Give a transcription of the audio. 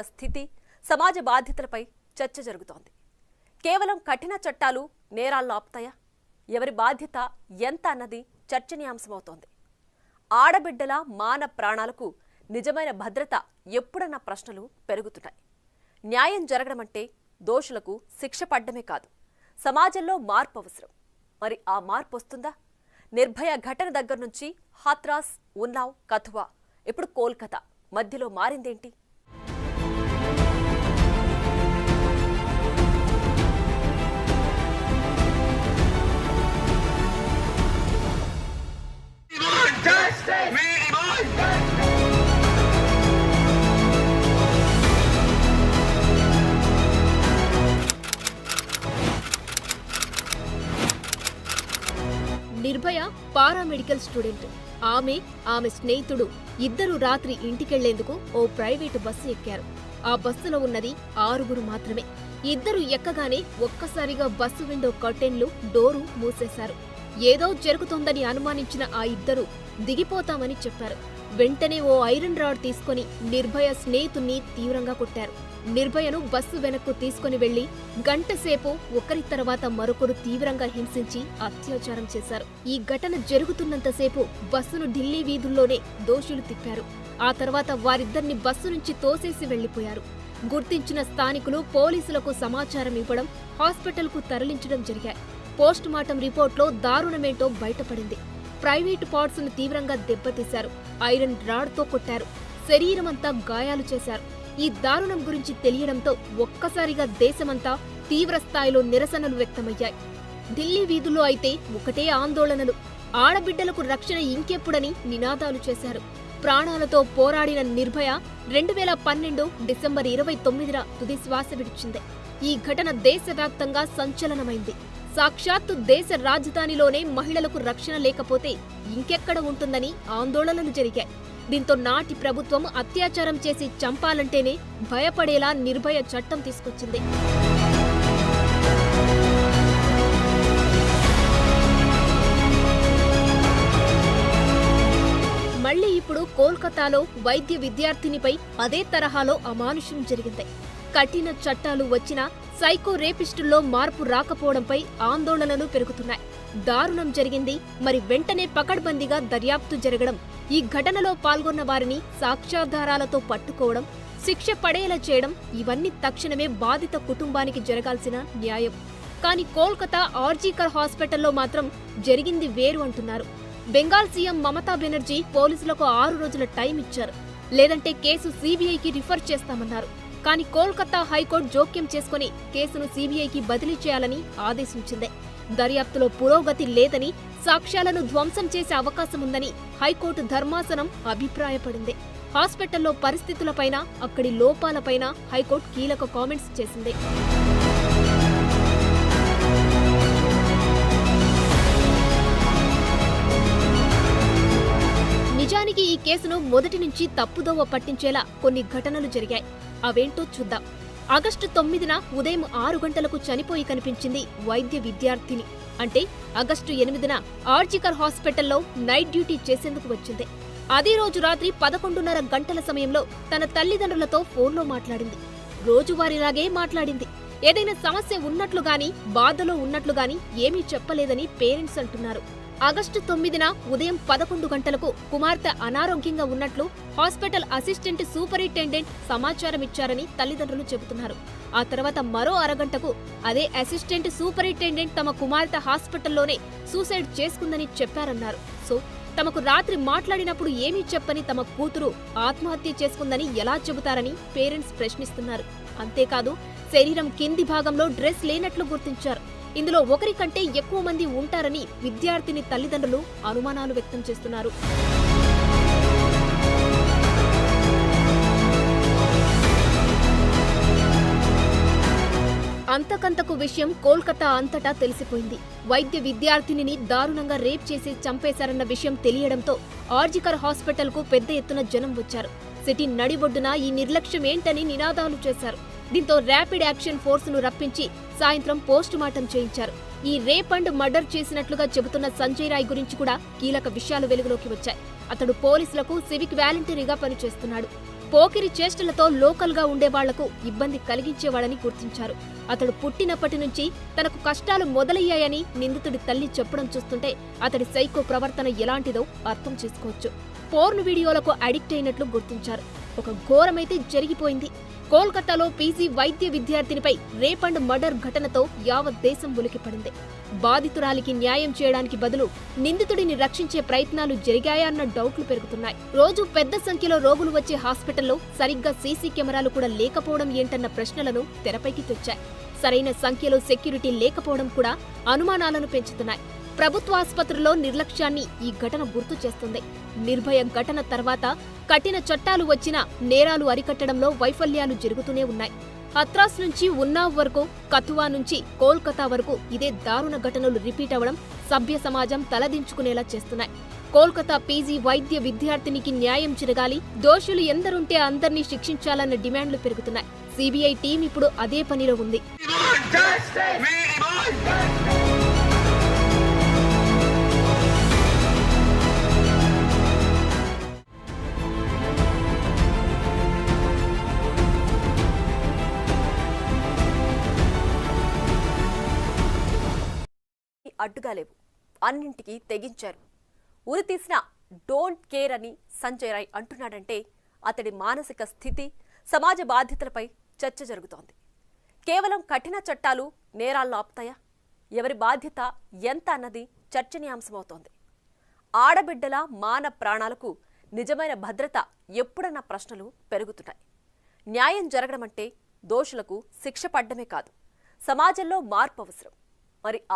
స్థితి సమాజ బాధ్యతలపై చర్చ జరుగుతోంది. కేవలం కఠిన చట్టాలు నేరాలను ఆపుతాయా? ఎవరి బాధ్యత ఎంత అన్నది చర్చనీయాంశమవుతోంది. ఆడబిడ్డల మాన ప్రాణాలకు నిజమైన భద్రత ఎప్పుడన్న ప్రశ్నలు పెరుగుతున్నాయి. న్యాయం జరగడమంటే దోషులకు శిక్ష పడ్డమే కాదు, సమాజంలో మార్పు అవసరం. మరి ఆ మార్పు వస్తుందా? నిర్భయ ఘటన దగ్గర నుంచి హాత్రాస్, ఉన్నావ్, కథువా, ఇప్పుడు కోల్కతా మధ్యలో మారిందేంటి? Nirbhaya paramedical student. ఆమె స్నేహితుడు ఇద్దరు రాత్రి ఇంటికెళ్లేందుకు ఓ ప్రైవేటు బస్సు ఎక్కారు. ఆ బస్సులో ఉన్నది 6 మాత్రమే. ఇద్దరు ఎక్కగానే ఒక్కసారిగా బస్సు విండో కర్టెన్లు, డోరు మూసేశారు. ఏదో జరుగుతోందని అనుమానించిన ఆ ఇద్దరు దిగిపోతామని చెప్పారు. వెంటనే ఓ ఐరన్ రాడ్ తీసుకుని నిర్భయ స్నేహితుణ్ణి తీవ్రంగా కొట్టారు. నిర్భయను బస్సు వెనక్కు తీసుకుని వెళ్లి గంటసేపు ఒకరి తర్వాత మరొకరు తీవ్రంగా హింసించి అత్యాచారం చేశారు. ఈ ఘటన జరుగుతున్నంతసేపు బస్సును ఢిల్లీ వీధుల్లోనే దోషులు తిప్పారు. ఆ తర్వాత వారిద్దరిని బస్సు నుంచి తోసేసి వెళ్లిపోయారు. గుర్తించిన స్థానికులు పోలీసులకు సమాచారం ఇవ్వడం, హాస్పిటల్కు తరలించడం జరిగాయి. పోస్టుమార్టం రిపోర్ట్లో దారుణమేంటో బయటపడింది. ప్రైవేటు పార్ట్స్ ను తీవ్రంగా దెబ్బతీశారు. ఐరన్ రాడ్తో కొట్టారు. శరీరమంతా గాయాలు చేశారు. ఈ దారుణం గురించి తెలియడంతో ఒక్కసారిగా దేశమంతా తీవ్ర స్థాయిలో నిరసనలు వ్యక్తమయ్యాయి. ఢిల్లీ వీధుల్లో అయితే ఒకటే ఆందోళనలు. ఆడబిడ్డలకు రక్షణ ఇంకెప్పుడని నినాదాలు చేశారు. ప్రాణాలతో పోరాడిన నిర్భయ 2012 డిసెంబర్ 29న తుది శ్వాస విడిచింది. ఈ ఘటన దేశవ్యాప్తంగా సంచలనమైంది. సాక్షాత్తు దేశ రాజధానిలోనే మహిళలకు రక్షణ లేకపోతే ఇంకెక్కడ ఉంటుందని ఆందోళనలు జరిగాయి. దీంతో నాటి ప్రభుత్వం అత్యాచారం చేసి చంపాలంటేనే భయపడేలా నిర్భయ చట్టం తీసుకొచ్చింది. మళ్లీ ఇప్పుడు కోల్కతాలో వైద్య విద్యార్థినిపై అదే తరహాలో అమానుషం జరిగింది. కఠిన చట్టాలు వచ్చినా సైకో రేపిస్టుల్లో మార్పు రాకపోవడంపై ఆందోళనలు పెరుగుతున్నాయి. దారుణం జరిగింది, మరి వెంటనే పకడ్బందీగా దర్యాప్తు జరగడం, ఈ ఘటనలో పాల్గొన్న వారిని సాక్ష్యాధారాలతో పట్టుకోవడం, శిక్ష పడేలా చేయడం, ఇవన్నీ తక్షణమే బాధిత కుటుంబానికి జరగాల్సిన న్యాయం. కానీ కోల్కతా ఆర్జీకర్ హాస్పిటల్లో మాత్రం జరిగింది వేరు అంటున్నారు. బెంగాల్ సీఎం మమతా బెనర్జీ పోలీసులకు 6 రోజుల టైం ఇచ్చారు. లేదంటే కేసు సీబీఐకి రిఫర్ చేస్తామన్నారు. కానీ కోల్కతా హైకోర్టు జోక్యం చేసుకుని కేసును సీబీఐకి బదిలీ చేయాలని ఆదేశించింది. దర్యాప్తులో పురోగతి లేదని, సాక్ష్యాలను ధ్వంసం చేసే అవకాశముందని హైకోర్టు ధర్మాసనం అభిప్రాయపడింది. హాస్పిటల్లో పరిస్థితులపైన, అక్కడి లోపాలపైన హైకోర్టు కీలక కామెంట్స్ చేసింది. నిజానికి ఈ కేసును మొదటి నుంచి తప్పుదోవ పట్టించేలా కొన్ని ఘటనలు జరిగాయి. అవేంటో చూద్దాం. ఆగస్టు 9న ఉదయం 6 గంటలకు చనిపోయి కనిపించింది వైద్య విద్యార్థిని. అంటే ఆగస్టు 8న ఆర్జికర్ హాస్పిటల్లో నైట్ డ్యూటీ చేసేందుకు వచ్చింది. అదే రోజు రాత్రి 11:30 గంటల సమయంలో తన తల్లిదండ్రులతో ఫోన్లో మాట్లాడింది. రోజువారీలాగే మాట్లాడింది. ఏదైనా సమస్య ఉన్నట్లుగాని, బాధలో ఉన్నట్లుగాని ఏమీ చెప్పలేదని పేరెంట్స్ అంటున్నారు. ఆగస్టు 9న ఉదయం 11 గంటలకు కుమార్తె అనారోగ్యంగా ఉన్నట్లు హాస్పిటల్ అసిస్టెంట్ సూపరింటెండెంట్ సమాచారం ఇచ్చారని తల్లిదండ్రులు చెబుతున్నారు. ఆ తర్వాత మరో అరగంటకు అదే అసిస్టెంట్ సూపరింటెండెంట్ తమ కుమార్తె హాస్పిటల్లోనే సూసైడ్ చేసుకుందని చెప్పారన్నారు. సో తమకు రాత్రి మాట్లాడినప్పుడు ఏమీ చెప్పని తమ కూతురు ఆత్మహత్య చేసుకుందని ఎలా చెబుతారని పేరెంట్స్ ప్రశ్నిస్తున్నారు. అంతేకాదు, శరీరం కింది భాగంలో డ్రెస్ లేనట్లు గుర్తించారు. ఇందులో ఒకరి కంటే ఎక్కువ మంది ఉంటారని విద్యార్థిని తల్లిదండ్రులు అనుమానాలు వ్యక్తం చేస్తున్నారు. అంతకంతకు విషయం కోల్కతా అంతటా తెలిసిపోయింది. వైద్య విద్యార్థినిని దారుణంగా రేప్ చేసి చంపేశారన్న విషయం తెలియడంతో ఆర్జికర్ హాస్పిటల్కు పెద్ద ఎత్తున జనం వచ్చారు. సిటీ నడిబొడ్డున ఈ నిర్లక్ష్యం ఏంటని నినాదాలు చేశారు. దీంతో ర్యాపిడ్ యాక్షన్ ఫోర్స్ ను రప్పించి సాయంత్రం పోస్టుమార్టం చేయించారు. ఈ రేప్ అండ్ మర్డర్ చేసినట్లుగా చెబుతున్న సంజయ్ రాయ్ గురించి కూడా కీలక విషయాలు వెలుగులోకి వచ్చాయి. అతడు పోలీసులకు సివిక్ వాలంటీర్గా పనిచేస్తున్నాడు. పోకిరి చేష్టలతో లోకల్గా ఉండేవాళ్లకు ఇబ్బంది కలిగించేవాడని గుర్తించారు. అతడు పుట్టినప్పటి నుంచి తనకు కష్టాలు మొదలయ్యాయని నిందితుడి తల్లి చెప్పడం చూస్తుంటే అతడి సైకో ప్రవర్తన ఎలాంటిదో అర్థం చేసుకోవచ్చు. పోర్న్ వీడియోలకు అడిక్ట్ అయినట్లు గుర్తించారు. ఒక ఘోరమైతే జరిగిపోయింది. కోల్కతాలో పీజీ వైద్య విద్యార్థినిపై రేప్ అండ్ మర్డర్ ఘటనతో యావత్ దేశం ఉలికిపడింది. బాధితురాలికి న్యాయం చేయడానికి బదులు నిందితుడిని రక్షించే ప్రయత్నాలు జరిగాయా అన్న డౌట్లు పెరుగుతున్నాయి. రోజు పెద్ద సంఖ్యలో రోగులు వచ్చే హాస్పిటల్లో సరిగ్గా సీసీ కెమెరాలు కూడా లేకపోవడం ఏంటన్న ప్రశ్నలను తెరపైకి తెచ్చాయి. సరైన సంఖ్యలో సెక్యూరిటీ లేకపోవడం కూడా అనుమానాలను పెంచుతున్నాయి. ప్రభుత్వ ఆసుపత్రుల్లో నిర్లక్ష్యాన్ని ఈ ఘటన గుర్తు చేస్తుంది. నిర్భయ ఘటన తర్వాత కఠిన చట్టాలు వచ్చినా నేరాలు అరికట్టడంలో వైఫల్యాలు జరుగుతూనే ఉన్నాయి. హత్రాస్ నుంచి ఉన్నావ్ వరకు, కథువా నుంచి కోల్కతా వరకు ఇదే దారుణ ఘటనలు రిపీట్ అవ్వడం సభ్య సమాజం తలదించుకునేలా చేస్తున్నాయి. కోల్కతా పీజీ వైద్య విద్యార్థినికి న్యాయం జరగాలి, దోషులు ఎందరుంటే అందర్నీ శిక్షించాలన్న డిమాండ్లు పెరుగుతున్నాయి. సిబిఐ టీం ఇప్పుడు అదే పనిలో ఉంది. అడ్డుగా లేవు, అన్నింటికీ తెగించారు. ఉరి తీసిన డోంట్ కేర్ అని సంజయ్ రాయ్ అంటున్నాడంటే అతడి మానసిక స్థితి, సమాజ బాధ్యతలపై చర్చ జరుగుతోంది. కేవలం కఠిన చట్టాలు నేరాల్లో ఆపుతాయా? ఎవరి బాధ్యత ఎంత అన్నది చర్చనీయాంశమవుతోంది. ఆడబిడ్డల మాన ప్రాణాలకు నిజమైన భద్రత ఎప్పుడన్న ప్రశ్నలు పెరుగుతున్నాయి. న్యాయం జరగడమంటే దోషులకు శిక్ష పడ్డమే కాదు, సమాజంలో మార్పు అవసరం. మరి